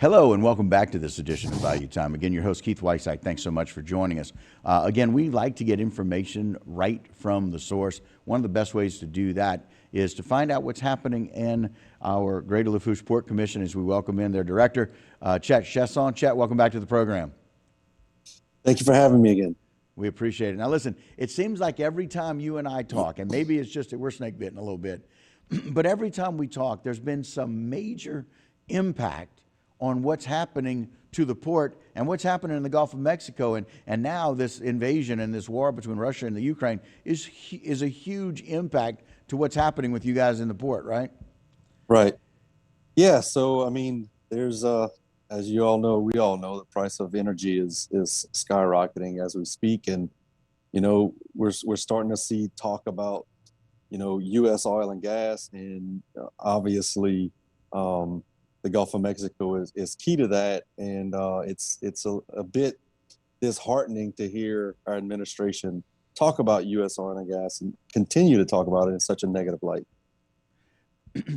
Hello and welcome back to this edition of Value Time. Again, your host Keith Whiteside. Thanks so much for joining us. Again, we like to get information right from the source. One of the best ways to do that is to find out what's happening in our Greater Lafourche Port Commission as we welcome in their director, Chett Chiasson. Chet, welcome back to the program. Thank you for having me again. We appreciate it. Now listen, it seems like every time you and I talk, and maybe it's just that we're snake bitten a little bit, but every time we talk, there's been some major impact on what's happening to the port and what's happening in the Gulf of Mexico. And now this invasion and this war between Russia and the Ukraine is a huge impact to what's happening with you guys in the port, right? Right. Yeah. So, I mean, there's, as you all know, we all know the price of energy is skyrocketing as we speak. And, you know, we're starting to see talk about, you know, U.S. oil and gas, and obviously, the Gulf of Mexico is key to that, and it's a bit disheartening to hear our administration talk about U.S. oil and gas and continue to talk about it in such a negative light.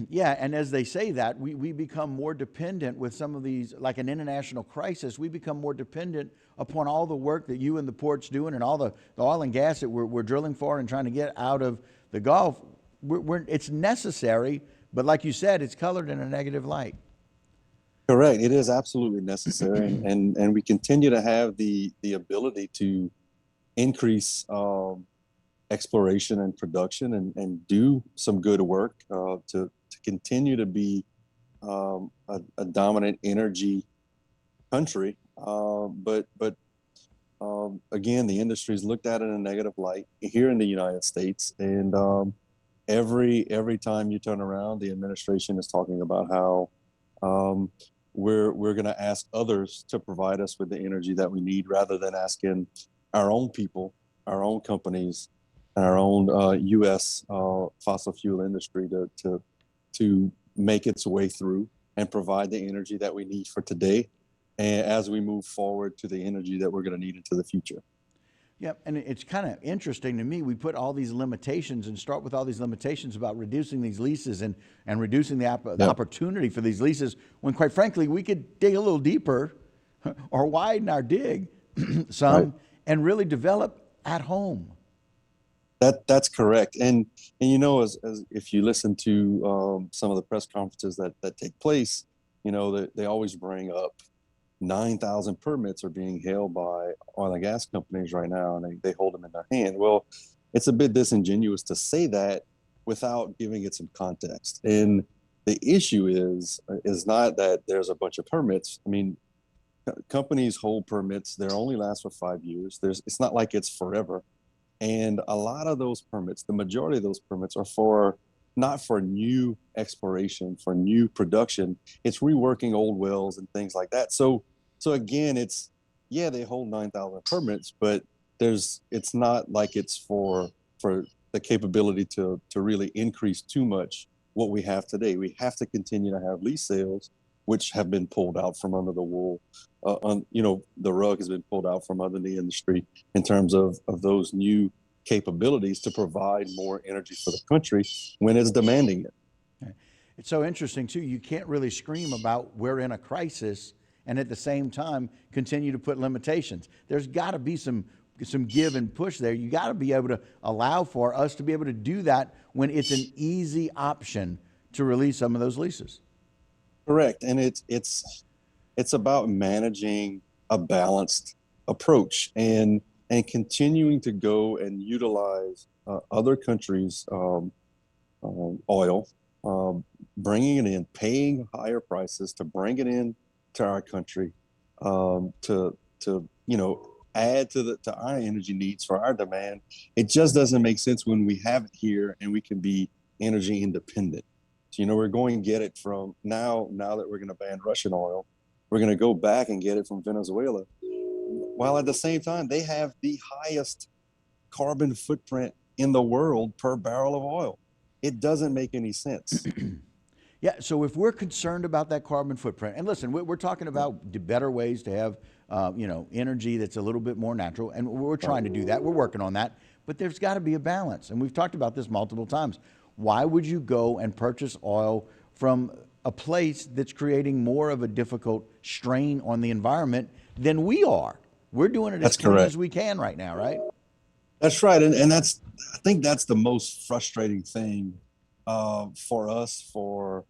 Yeah, and as they say that, we become more dependent with some of these, like an international crisis, we become more dependent upon all the work that you and the port's doing and all the oil and gas that we're drilling for and trying to get out of the Gulf. It's necessary, but like you said, it's colored in a negative light. Correct. It is absolutely necessary, and we continue to have the ability to increase exploration and production and do some good work to continue to be a dominant energy country. But again, the industry's looked at it in a negative light here in the United States, and every time you turn around, the administration is talking about how we're going to ask others to provide us with the energy that we need, rather than asking our own people, our own companies, and our own U.S. Fossil fuel industry to make its way through and provide the energy that we need for today, and as we move forward to the energy that we're going to need into the future. Yeah, and it's kind of interesting to me. We put all these limitations and start with all these limitations about reducing these leases and reducing the opportunity for these leases, when quite frankly, we could dig a little deeper or widen our dig some and really develop at home. That's correct. And you know, as if you listen to some of the press conferences that take place, you know, they always bring up 9,000 permits are being held by oil and gas companies right now, and they hold them in their hand. Well, it's a bit disingenuous to say that without giving it some context. And the issue is not that there's a bunch of permits. I mean, companies hold permits. They only last for 5 years. It's not like it's forever. And a lot of those permits, the majority of those permits, are not for new exploration, for new production. It's reworking old wells and things like that. So again, they hold 9,000 permits, but it's not like it's for the capability to really increase too much what we have today. We have to continue to have lease sales, which have been pulled out from under the wool. You know, the rug has been pulled out from under the industry in terms of those new capabilities to provide more energy for the country when it's demanding it. It's so interesting too. You can't really scream about we're in a crisis and at the same time continue to put limitations. There's got to be some give and push there. You got to be able to allow for us to be able to do that when it's an easy option to release some of those leases. Correct. And it's about managing a balanced approach and continuing to go and utilize other countries' oil, bringing it in, paying higher prices to bring it in to our country, to you know, add to our energy needs for our demand. It just doesn't make sense when we have it here and we can be energy independent. So, you know, we're going to get it from now that we're going to ban Russian oil, we're going to go back and get it from Venezuela, while at the same time they have the highest carbon footprint in the world per barrel of oil. It doesn't make any sense. Yeah, so if we're concerned about that carbon footprint, and listen, we're talking about the better ways to have, you know, energy that's a little bit more natural, and we're trying to do that. We're working on that, but there's got to be a balance, and we've talked about this multiple times. Why would you go and purchase oil from a place that's creating more of a difficult strain on the environment than we are. We're doing it as That's clean correct. as we can right now, right? That's right, and that's I think that's the most frustrating thing for us, for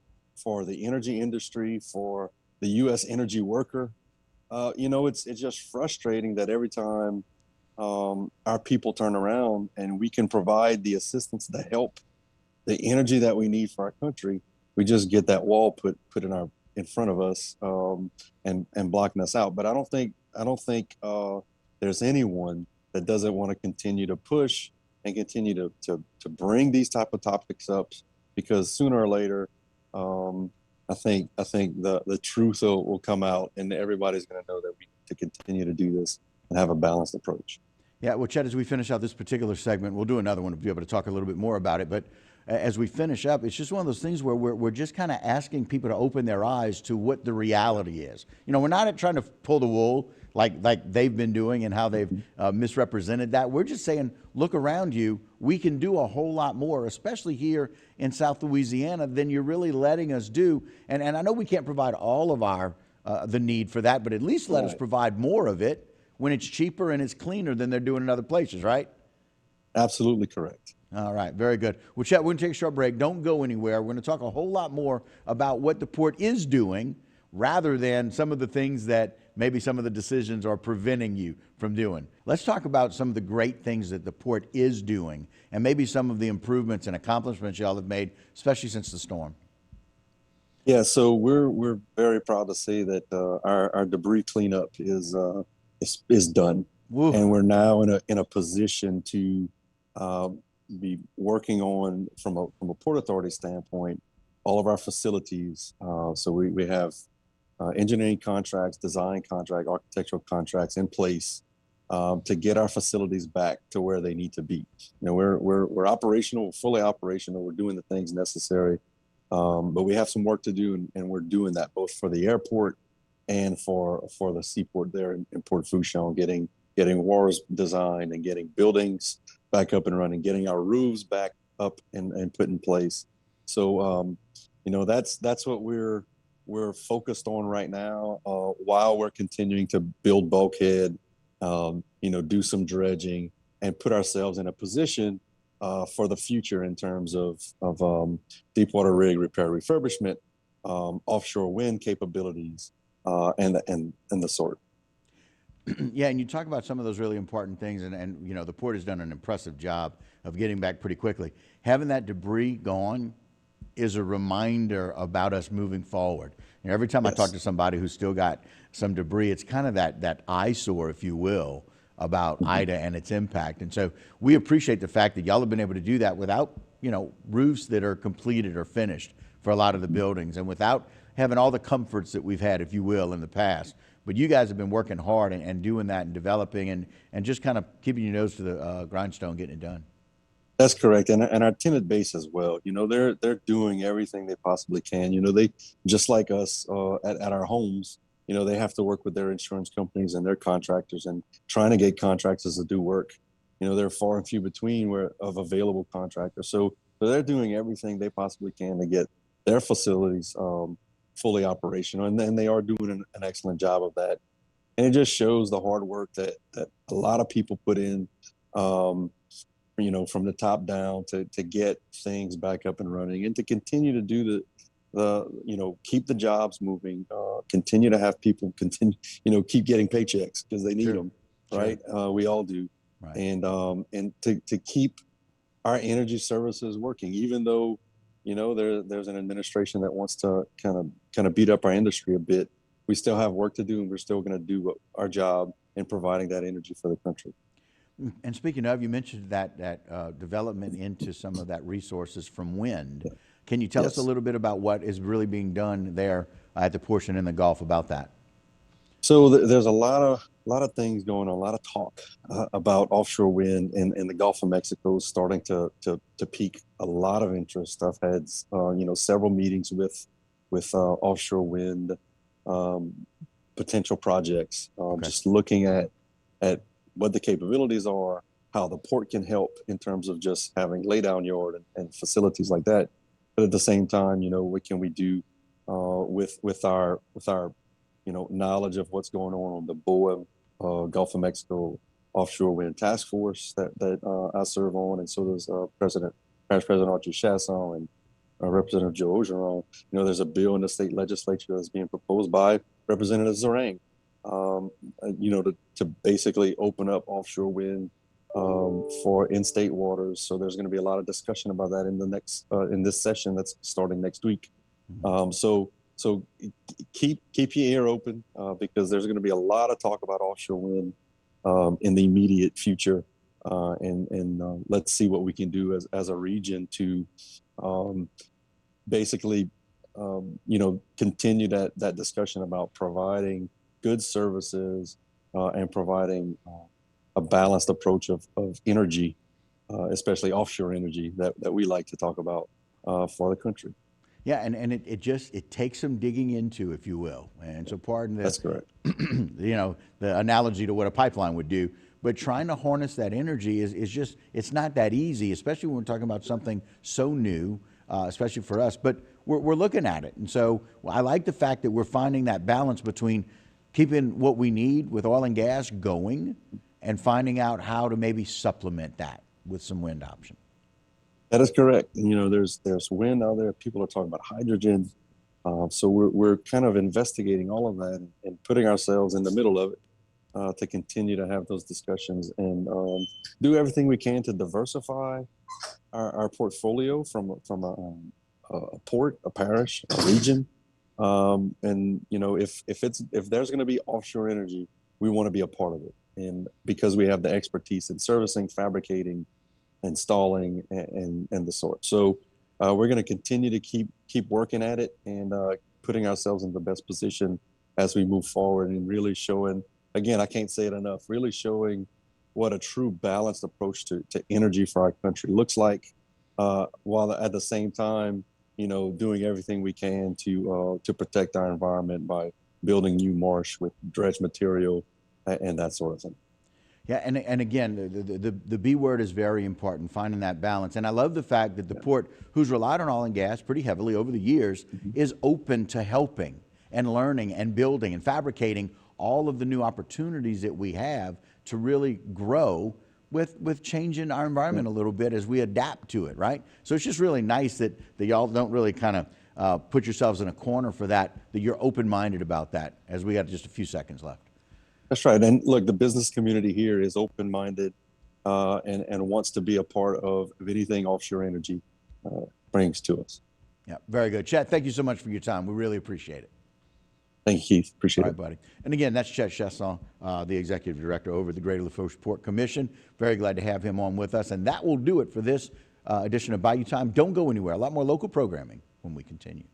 the energy industry, for the U.S. energy worker. It's just frustrating that every time our people turn around and we can provide the assistance, the help, the energy that we need for our country, we just get that wall put in front of us, and blocking us out. But I don't think there's anyone that doesn't want to continue to push and continue to bring these type of topics up, because sooner or later, I think the truth will come out, and everybody's going to know that we need to continue to do this and have a balanced approach. Yeah, well, Chett, as we finish out this particular segment, we'll do another one to be able to talk a little bit more about it. But as we finish up, it's just one of those things where we're just kind of asking people to open their eyes to what the reality is. We're not trying to pull the wool like they've been doing and how they've misrepresented that. We're just saying, look around you. We can do a whole lot more, especially here in South Louisiana, than you're really letting us do. And I know we can't provide all of our the need for that, but at least let us provide more of it when it's cheaper and it's cleaner than they're doing in other places, right? Absolutely correct. All right, very good. Well, Chett, we're going to take a short break. Don't go anywhere. We're going to talk a whole lot more about what the port is doing rather than some of the things that maybe some of the decisions are preventing you from doing. Let's talk about some of the great things that the port is doing and maybe some of the improvements and accomplishments y'all have made, especially since the storm. Yeah, so we're very proud to say that our debris cleanup is done, Woo. and we're now in a position to be working on, from a Port Authority standpoint, all of our facilities. So we have engineering contracts, design contract, architectural contracts in place to get our facilities back to where they need to be. We're operational, fully operational. We're doing the things necessary, but we have some work to do, and we're doing that both for the airport and for the seaport there in Port Fourchon, getting wharves designed and getting buildings back up and running, getting our roofs back up and put in place. So that's what we're focused on right now, while we're continuing to build bulkhead, do some dredging, and put ourselves in a position for the future in terms of deepwater rig repair refurbishment, offshore wind capabilities, and the sort. Yeah, and you talk about some of those really important things, and the port has done an impressive job of getting back pretty quickly. Having that debris gone is a reminder about us moving forward. Every time I talk to somebody who's still got some debris, it's kind of that eyesore, if you will, about Ida and its impact. And so we appreciate the fact that y'all have been able to do that without, roofs that are completed or finished for a lot of the buildings, and without having all the comforts that we've had, if you will, in the past. But you guys have been working hard and doing that and developing and just kind of keeping your nose to the grindstone, getting it done. That's correct, and our tenant base as well. They're doing everything they possibly can. They, just like us at our homes. They have to work with their insurance companies and their contractors, and trying to get contractors to do work. They're far and few between of available contractors. So they're doing everything they possibly can to get their facilities fully operational, and then they are doing an excellent job of that. And it just shows the hard work that a lot of people put in. From the top down to get things back up and running, and to continue to do keep the jobs moving, continue to have people keep getting paychecks because they need them, right? We all do. Right. And to keep our energy services working, even though, there's an administration that wants to kind of beat up our industry a bit, we still have work to do, and we're still going to do our job in providing that energy for the country. And speaking of, you mentioned that development into some of that resources from wind. Can you tell us a little bit about what is really being done there at the portion in the Gulf about that? So there's a lot of things going on, a lot of talk about offshore wind in the Gulf of Mexico, starting to pique a lot of interest. I've had several meetings with offshore wind potential projects, just looking at what the capabilities are, how the port can help in terms of just having laydown yard and facilities like that. But at the same time, what can we do with our knowledge of what's going on the BOEM Gulf of Mexico Offshore Wind Task Force that I serve on, and so does Parish President Chett Chiasson and Representative Joe Ogeron. There's a bill in the state legislature that's being proposed by Representative Zarang, to basically open up offshore wind for in-state waters. So there's going to be a lot of discussion about that in this session that's starting next week. So keep your ear open because there's going to be a lot of talk about offshore wind in the immediate future, and let's see what we can do as a region to basically continue that discussion about providing good services and providing a balanced approach of energy, especially offshore energy that we like to talk about for the country. Yeah, and it takes some digging into, if you will. And so pardon That's correct. the analogy to what a pipeline would do, but trying to harness that energy is just, it's not that easy, especially when we're talking about something so new, especially for us, but we're looking at it. And so I like the fact that we're finding that balance between keeping what we need with oil and gas going and finding out how to maybe supplement that with some wind option. That is correct. And, there's wind out there. People are talking about hydrogen. So we're kind of investigating all of that and putting ourselves in the middle of it to continue to have those discussions and do everything we can to diversify our portfolio from a port, a parish, a region. And if there's going to be offshore energy, we want to be a part of it. And because we have the expertise in servicing, fabricating, installing, and the sort. So we're going to continue to keep working at it and putting ourselves in the best position as we move forward and really showing, again, I can't say it enough, really showing what a true balanced approach to energy for our country looks like, while at the same time, doing everything we can to protect our environment by building new marsh with dredge material and that sort of thing. Yeah, and again, the B word is very important, finding that balance. And I love the fact that the port, who's relied on oil and gas pretty heavily over the years, is open to helping and learning and building and fabricating all of the new opportunities that we have to really grow with changing our environment a little bit as we adapt to it, right? So it's just really nice that y'all don't really kind of put yourselves in a corner for that you're open-minded about that, as we got just a few seconds left. That's right. And look, the business community here is open-minded and wants to be a part of anything offshore energy brings to us. Yeah, very good. Chett, thank you so much for your time. We really appreciate it. Thank you, Keith. Appreciate it. All right, buddy. And again, that's Chett Chiasson, the Executive Director over the Greater Lafourche Port Commission. Very glad to have him on with us. And that will do it for this edition of Bayou Time. Don't go anywhere. A lot more local programming when we continue.